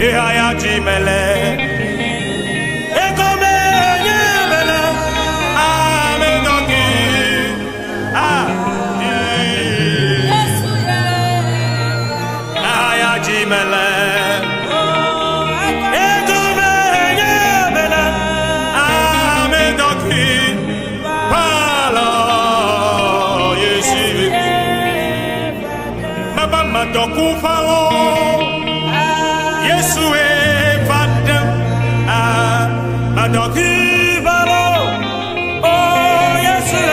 Ihaya Jimele. Ekome Yebele. Amedoki. Ihaya Jimele. Ekome Yebele. Amedoki. Palo Yesu. Maba madoku falo. Yesu Fadam Madoki Balo. Oh Yesu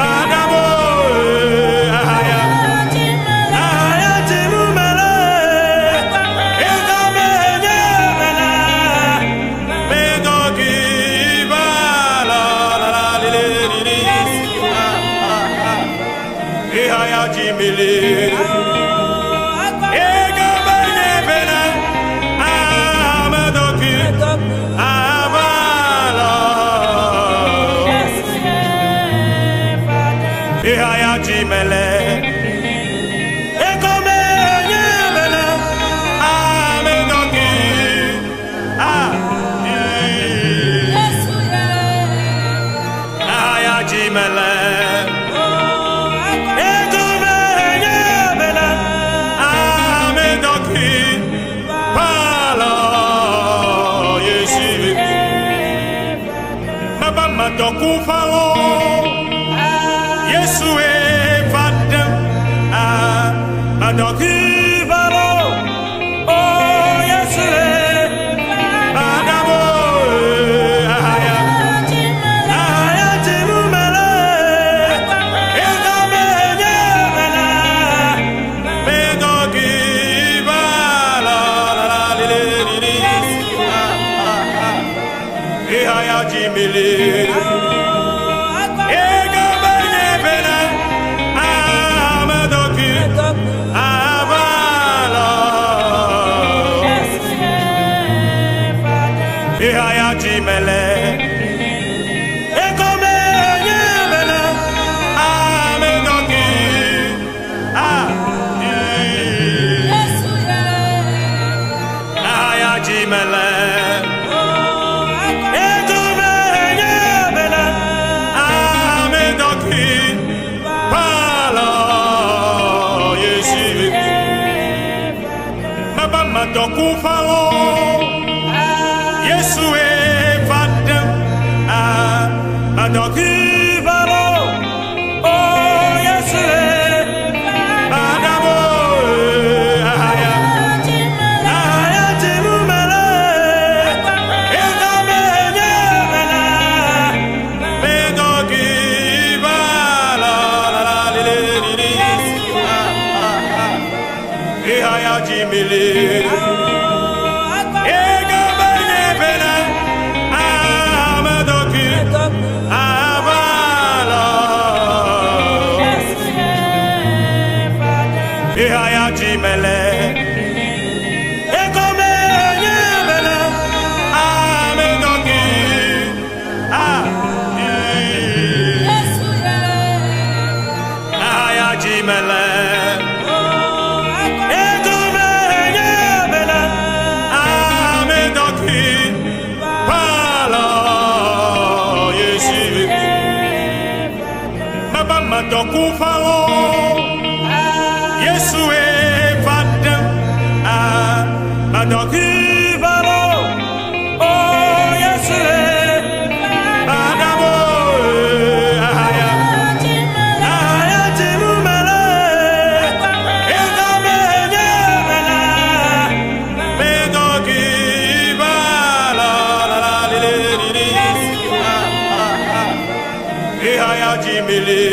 Adamo Ahaya Ahaya Timumele Ekame Nyemele Madoki Balo La la li li li Ihaya Jimili. Ihaya Jimele. Ekome Yebele. Amedoki. Ihaya Jimele. Ekome Yebele. Amedoki. Palo Yesu. Maba madoku falo. Yesu Fadam Madoki Balo. Oh Yesu Adamo Ahaya Ahaya Timumele Ekame Nyemele Madoki Balo La li li li Ihaya Jimili. Ihaya Jimele. Ekome Yebele. Amedoki. Ihaya Jimele. Ekome Yebele. Amedoki. Palo Yesu. Maba madoku falo. Yesu Fadam Madoki Balo. Oh Yesu Adamo Ahaya Ahaya Timumele Ekame Nyemele Madoki Balo La li li li Ihaya Jimili. Ihaya Jimele. Ekome Yebele. Amedoki. Ihaya Jimele. Ekome Yebele. Amedoki. Palo Yesu. Maba madoku falo. Yesu Fadam Madoki Balo. Oh Yesu Adamo Ahaya Ahaya Timumele Ekame Nyemele Madoki Balo La li li li Ihaya Jimili.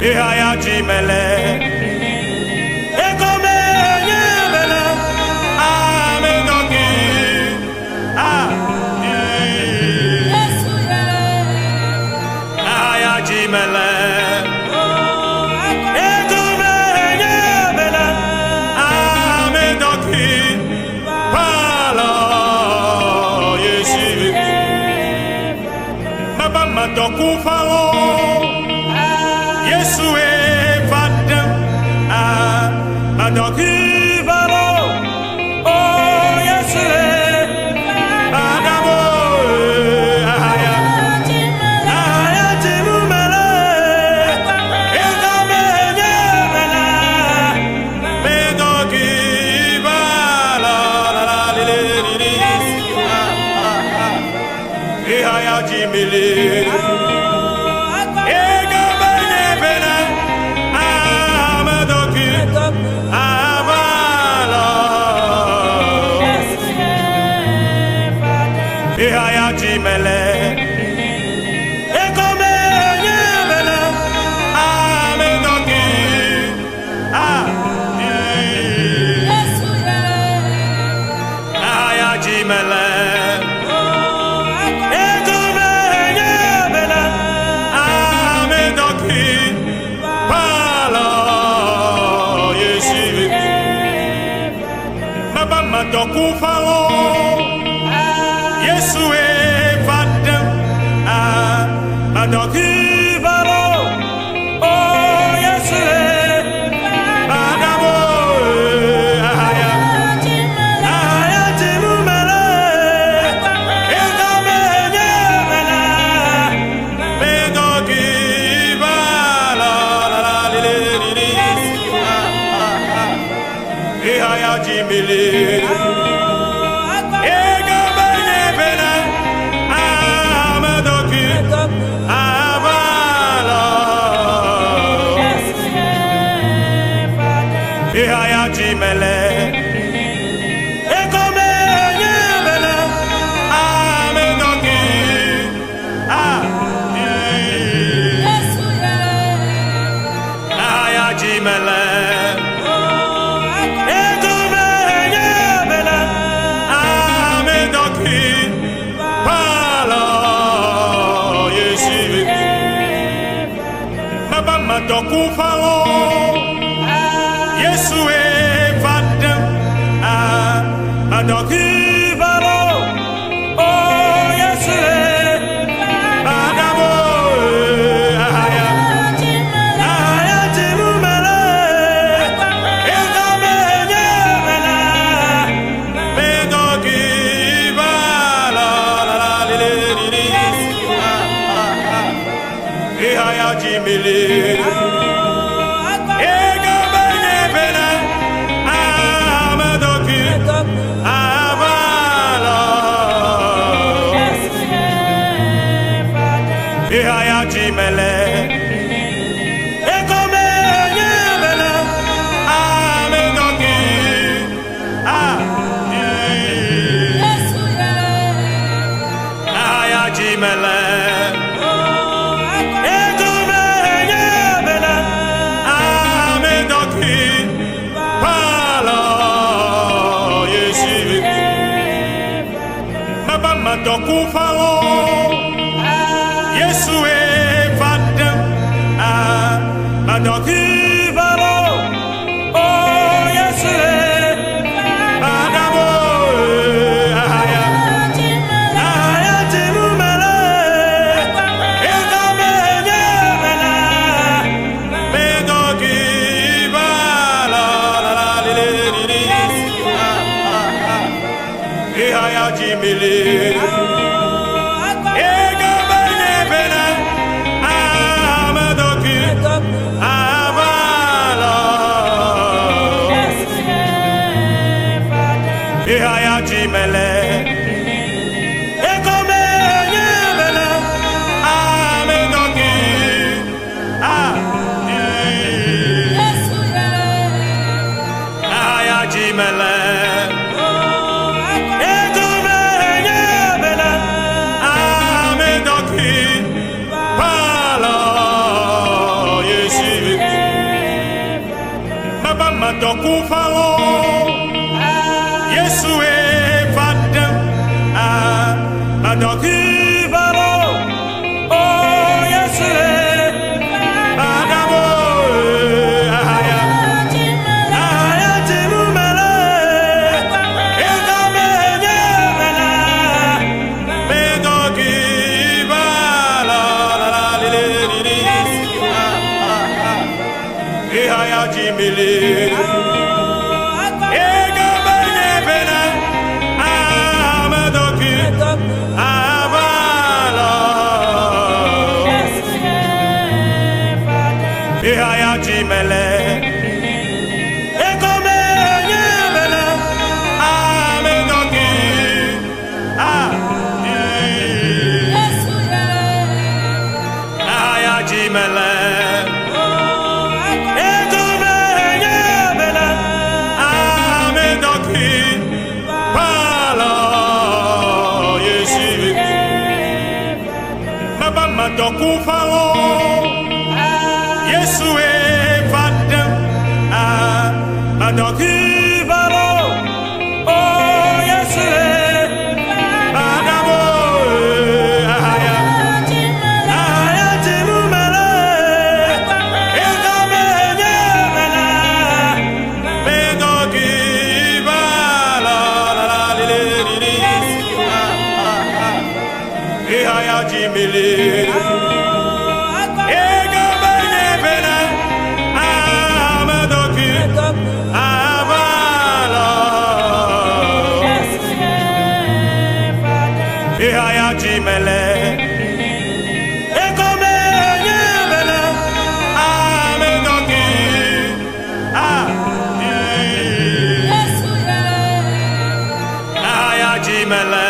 Ihaya Jimele. Ekome Yebele. Amedoki. Ihaya Jimele. Ekome Yebele. Amedoki. Palo Yesu. Madoku falo Yesu evadam Madoku falo Oh Yesu Adamo Aya Aya Timumele Ekame Nyemela Medoku falo La lili Aya Jimili Mele Ekome Nyemele Amenoki Yesu Aya Jimele Ekome Nyemele Amenoki Palo Yesu Maba Madoku falo Yesu Madoku falo Oh Yesu Adamo Aya Aya Timumele Ekame Nyemela Medoku falo La lili Aya Jimili Aya Jimele Ekome Nyemele Amenoki Yesu Aya Jimele Ekome Nyemele Amenoki Palo Yesu Maba Madoku falo Yesu evadam Madoku falo Oh Yesu Adamo Aya Aya Timumele Ekame Nyemela Medoku falo La lili Aya Jimili Aya Jimele Ekome Nyemele Amenoki Yesu Aya Jimele Ekome Nyemele Amenoki Palo Yesu Maba Madoku falo Yesu evadam Madoku falo Oh Yesu Adamo Aya Aya Timumele Ekame Nyemela Medoku falo La lili Aya Jimili Aya Jimele Ekome Nyemele Amenoki Yesu Aya Jimele Ekome Nyemele Amenoki Palo Yesu Maba Madoku falo Yesu evadam Madoku falo Oh Yesu Adamo Aya Aya Timumele Ekame Nyemela Medoku falo matokufalo Yesu evadam matokibalo oh Yesu evadamo aya aya timumele ekamenya mena metokibalo la lili aya jimili Jimele ekome nyebele amedoki Yesu aya jimele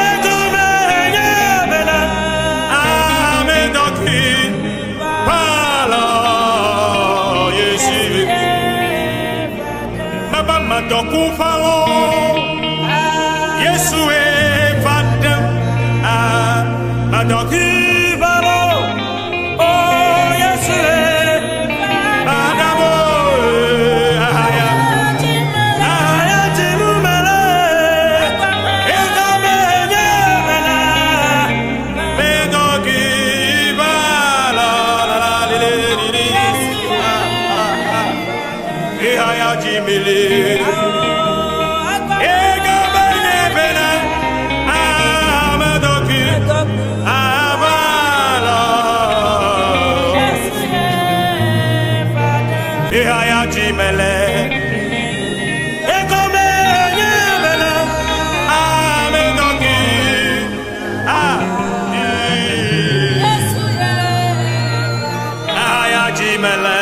ekome nyebele amedoki pala Yesu baba madoku falo Yesu matokibalo oh Yesu adamo aya aya timumele ekamenya mena metokibalo la lili aya jimili aya jimele ekome nyebele amedoki Yesu aya jimele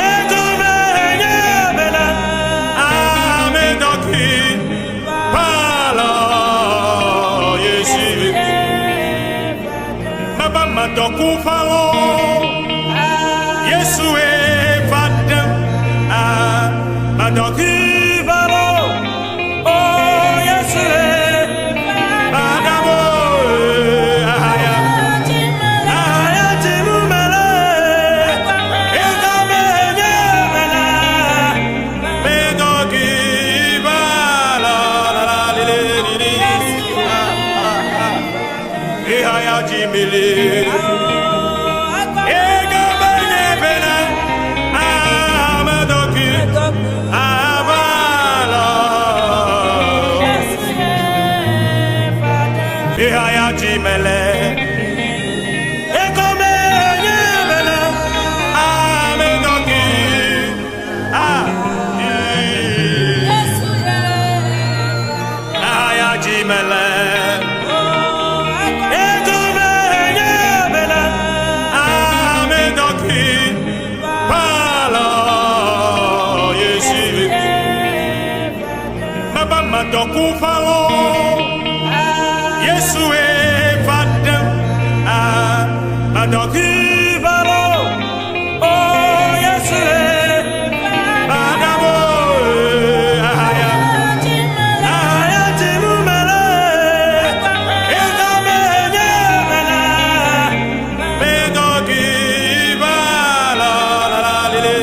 ekome nyebele amedoki pala Yesu baba matokufalo Yesu evadam matokibalo oh Yesu adamo aya aya timumele ekamenya mena metokibalo la lili aya jimili aya jimele ekome nyebele amedoki Yesu aya jimele ekome nyebele amedoki pala Yesu baba matokufalo Yesu evadam matokibalo oh Yesu adamo aya aya timumele ekamenya mena metokibalo la lili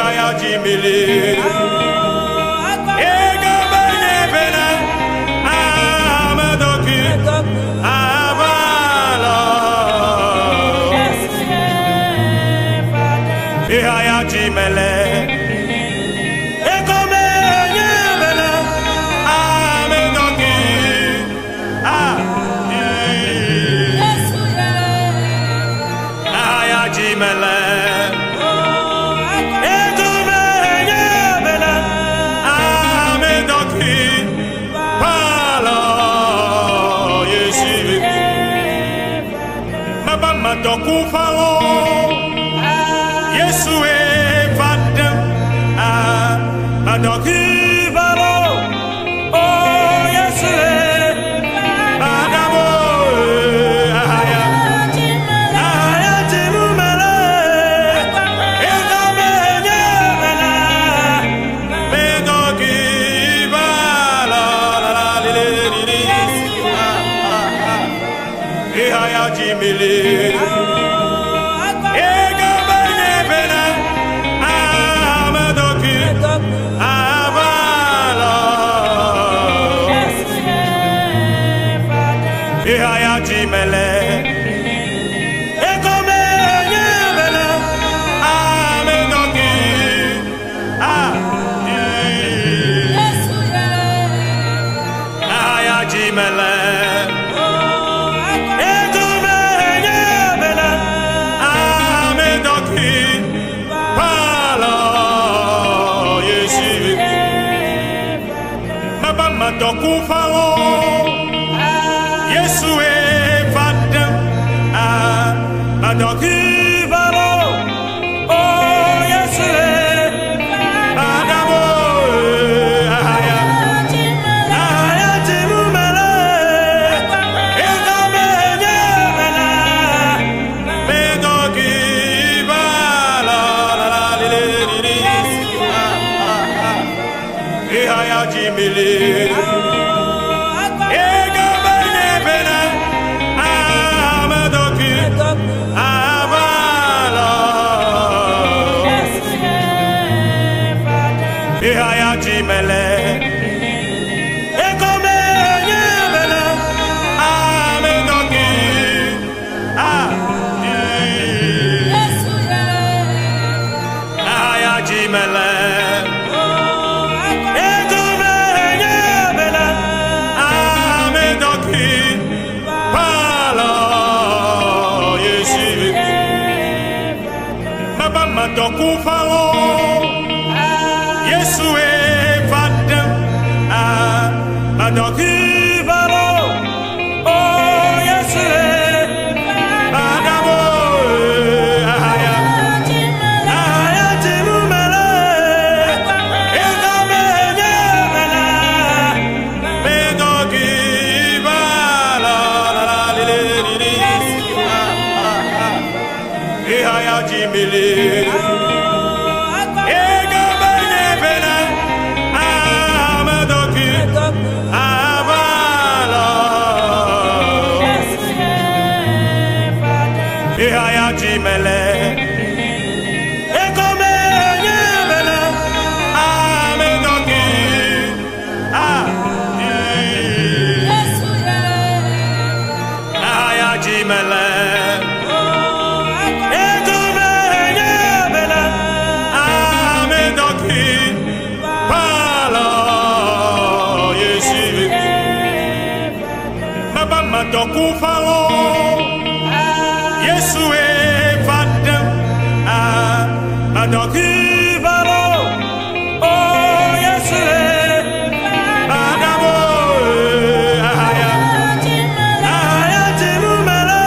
aya jimili aya jimele ekome nyebele amedoki Yesu aya jimele ekome nyebele amedoki pala Yesu baba matokufalo Yesu evadam matokibalo oh Yesu adamo aya aya timumele ekame nyebele metokibalo jimili ega bene bena amadoki abala ihaya jimele ega bene bena amadoki ihaya jimele Madoku faro Yesu e fadam Madoku faro Oh Yesu e fadam Ahaya Ahaya timumele Egame nyemele Medoki bala la la li li li Ehaya jimili ihaya jimele ekome nyemele amedoki ihaya jimele ekome nyemele amedoki pala yesi maba madoku faro Yesu e fadam Madoki faro Oh Yesu e fadam Ahaya Ahaya timumele Egame nyemele Medoki bala la la li li li Ihaya jimili ihaya jimele ekome nyemele amedoki ihaya jimele ekome nyemele amedoki pala yesi maba madoku faro Yesu e fadam Madoki faro Oh Yesu e fadam Ahaya Ahaya timumele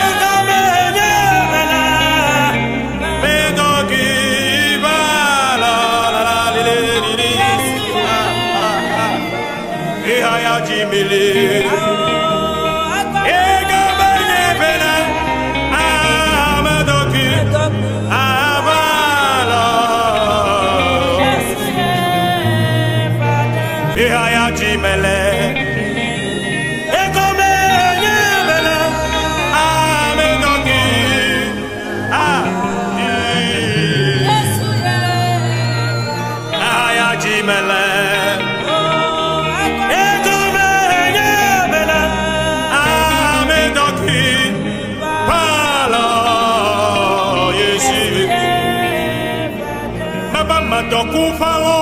Egame nyemele Medoki bala la la li li li ihaya jimili ihaya jimele ekome nyemele amedoki ihaya jimele ekome nyemele amedoki pala yesi maba madoku faro